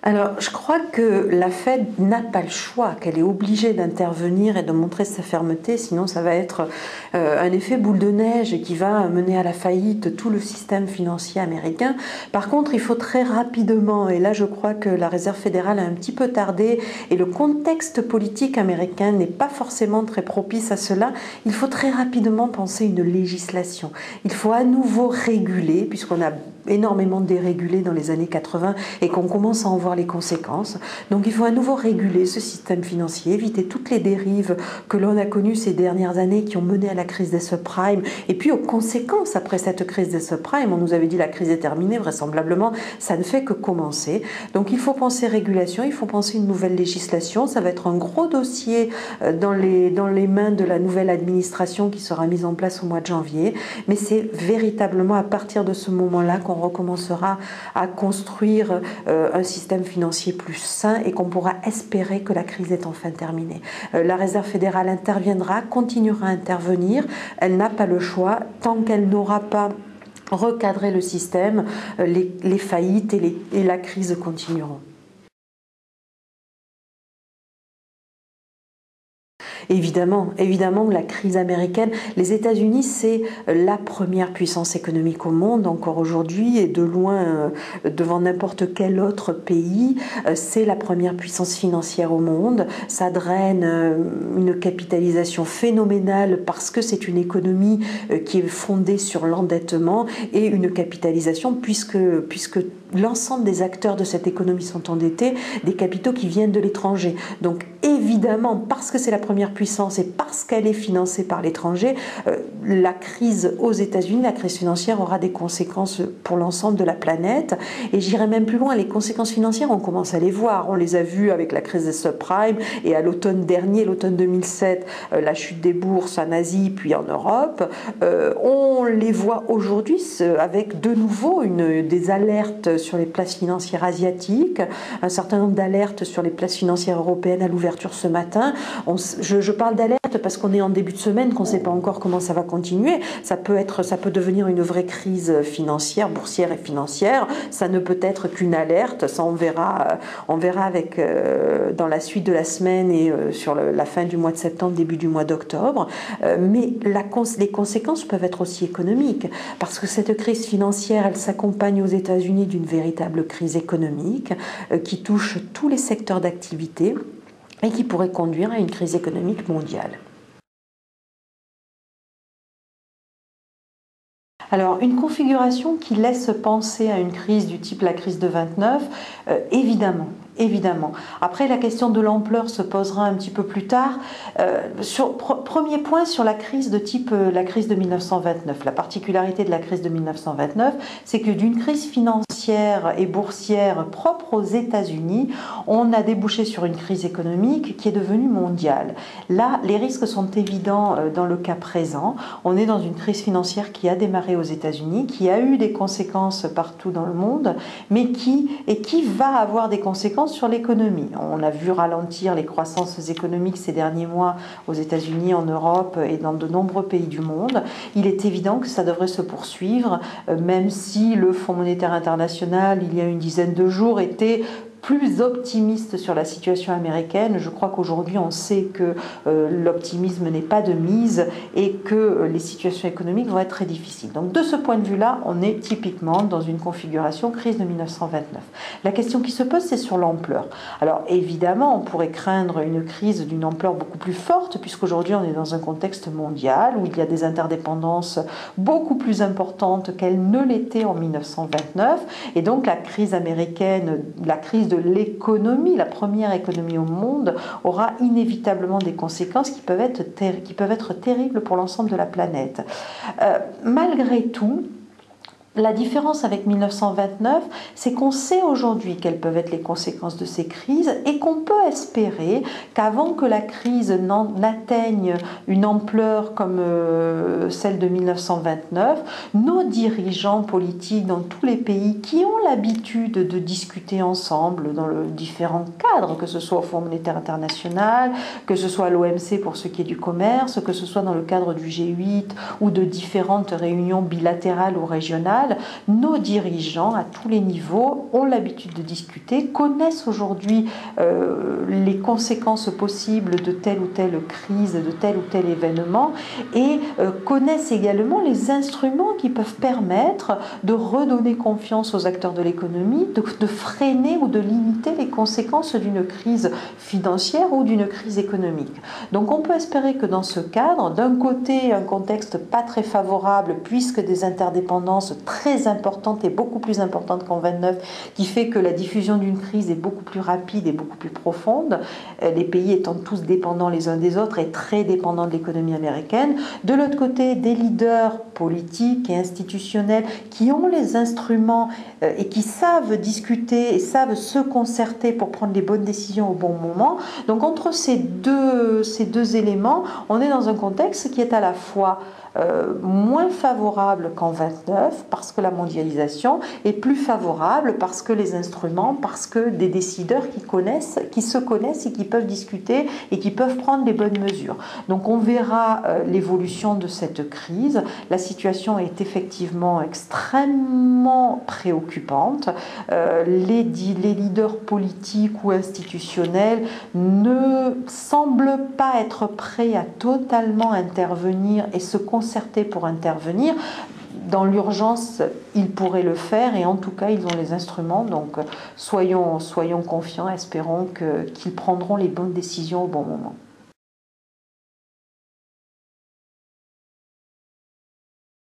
Alors, je crois que la Fed n'a pas le choix, qu'elle est obligée d'intervenir et de montrer sa fermeté, sinon ça va être un effet boule de neige qui va mener à la faillite tout le système financier américain. Par contre, il faut très rapidement, et là je crois que la Réserve fédérale a un petit peu tardé, et le contexte politique américain n'est pas forcément très propice à cela, il faut très rapidement penser une législation. Il faut à nouveau réguler, puisqu'on a énormément dérégulé dans les années 80 et qu'on commence à en voir les conséquences. Donc il faut à nouveau réguler ce système financier, éviter toutes les dérives que l'on a connues ces dernières années qui ont mené à la crise des subprimes et puis aux conséquences après cette crise des subprimes. On nous avait dit la crise est terminée, vraisemblablement ça ne fait que commencer. Donc il faut penser régulation, il faut penser une nouvelle législation. Ça va être un gros dossier dans les mains de la nouvelle administration qui sera mise en place au mois de janvier. Mais c'est véritablement à partir de ce moment-là qu'on recommencera à construire un système financier plus sain et qu'on pourra espérer que la crise est enfin terminée. La Réserve fédérale interviendra, continuera à intervenir, elle n'a pas le choix tant qu'elle n'aura pas recadré le système, les faillites et la crise continueront. Évidemment, la crise américaine, les États-Unis, c'est la première puissance économique au monde encore aujourd'hui et de loin devant n'importe quel autre pays. C'est la première puissance financière au monde. Ça draine une capitalisation phénoménale parce que c'est une économie qui est fondée sur l'endettement et une capitalisation puisque l'ensemble des acteurs de cette économie sont endettés, des capitaux qui viennent de l'étranger. Donc évidemment, parce que c'est la première puissance et parce qu'elle est financée par l'étranger, la crise aux États-Unis, la crise financière aura des conséquences pour l'ensemble de la planète. Et j'irai même plus loin, les conséquences financières, on commence à les voir. On les a vues avec la crise des subprimes et à l'automne dernier, l'automne 2007, la chute des bourses en Asie puis en Europe. On les voit aujourd'hui avec de nouveau des alertes sur les places financières asiatiques, un certain nombre d'alertes sur les places financières européennes à l'ouverture ce matin. Je parle d'alerte parce qu'on est en début de semaine, qu'on ne sait pas encore comment ça va continuer. Ça peut devenir une vraie crise financière, boursière et financière. Ça ne peut être qu'une alerte. Ça, on verra avec dans la suite de la semaine et sur la fin du mois de septembre, début du mois d'octobre. Mais les conséquences peuvent être aussi économiques parce que cette crise financière, elle s'accompagne aux États-Unis d'une véritable crise économique qui touche tous les secteurs d'activité et qui pourrait conduire à une crise économique mondiale. Alors, une configuration qui laisse penser à une crise du type la crise de 29, évidemment. Après, la question de l'ampleur se posera un petit peu plus tard. Premier point sur la crise de type la crise de 1929. La particularité de la crise de 1929, c'est que d'une crise financière et boursière propre aux États-Unis, on a débouché sur une crise économique qui est devenue mondiale. Là, les risques sont évidents dans le cas présent. On est dans une crise financière qui a démarré aux États-Unis, qui a eu des conséquences partout dans le monde, mais qui va avoir des conséquences sur l'économie. On a vu ralentir les croissances économiques ces derniers mois aux États-Unis, en Europe et dans de nombreux pays du monde. Il est évident que ça devrait se poursuivre, même si le Fonds monétaire international, il y a une dizaine de jours, était plus optimiste sur la situation américaine. Je crois qu'aujourd'hui on sait que l'optimisme n'est pas de mise et que les situations économiques vont être très difficiles. Donc de ce point de vue-là, on est typiquement dans une configuration crise de 1929. La question qui se pose, c'est sur l'ampleur. Alors évidemment, on pourrait craindre une crise d'une ampleur beaucoup plus forte puisqu'aujourd'hui on est dans un contexte mondial où il y a des interdépendances beaucoup plus importantes qu'elles ne l'étaient en 1929 et donc la crise américaine, la crise de l'économie, la première économie au monde, aura inévitablement des conséquences qui peuvent être terribles pour l'ensemble de la planète. Malgré tout, la différence avec 1929, c'est qu'on sait aujourd'hui quelles peuvent être les conséquences de ces crises et qu'on peut espérer qu'avant que la crise n'atteigne une ampleur comme celle de 1929, nos dirigeants politiques dans tous les pays qui ont l'habitude de discuter ensemble dans différents cadres, que ce soit au Fonds monétaire international, que ce soit à l'OMC pour ce qui est du commerce, que ce soit dans le cadre du G8 ou de différentes réunions bilatérales ou régionales, internationale, nos dirigeants à tous les niveaux ont l'habitude de discuter, connaissent aujourd'hui les conséquences possibles de telle ou telle crise, de tel ou tel événement, et connaissent également les instruments qui peuvent permettre de redonner confiance aux acteurs de l'économie, de freiner ou de limiter les conséquences d'une crise financière ou d'une crise économique. Donc on peut espérer que dans ce cadre, d'un côté un contexte pas très favorable puisque des interdépendances très importantes et beaucoup plus importantes qu'en 29, qui fait que la diffusion d'une crise est beaucoup plus rapide et beaucoup plus profonde, les pays étant tous dépendants les uns des autres et très dépendants de l'économie américaine. De l'autre côté, des leaders politiques et institutionnels qui ont les instruments et qui savent discuter et savent se concerter pour prendre les bonnes décisions au bon moment. Donc entre ces deux éléments, on est dans un contexte qui est à la fois moins favorable qu'en 29 parce que la mondialisation est plus favorable parce que les instruments, parce que des décideurs qui se connaissent et qui peuvent discuter et qui peuvent prendre les bonnes mesures. Donc on verra l'évolution de cette crise. La situation est effectivement extrêmement préoccupante. Les leaders politiques ou institutionnels ne semblent pas être prêts à totalement intervenir et se concerter pour intervenir. Dans l'urgence, ils pourraient le faire et en tout cas, ils ont les instruments. Donc, soyons confiants, espérons qu'ils prendront les bonnes décisions au bon moment.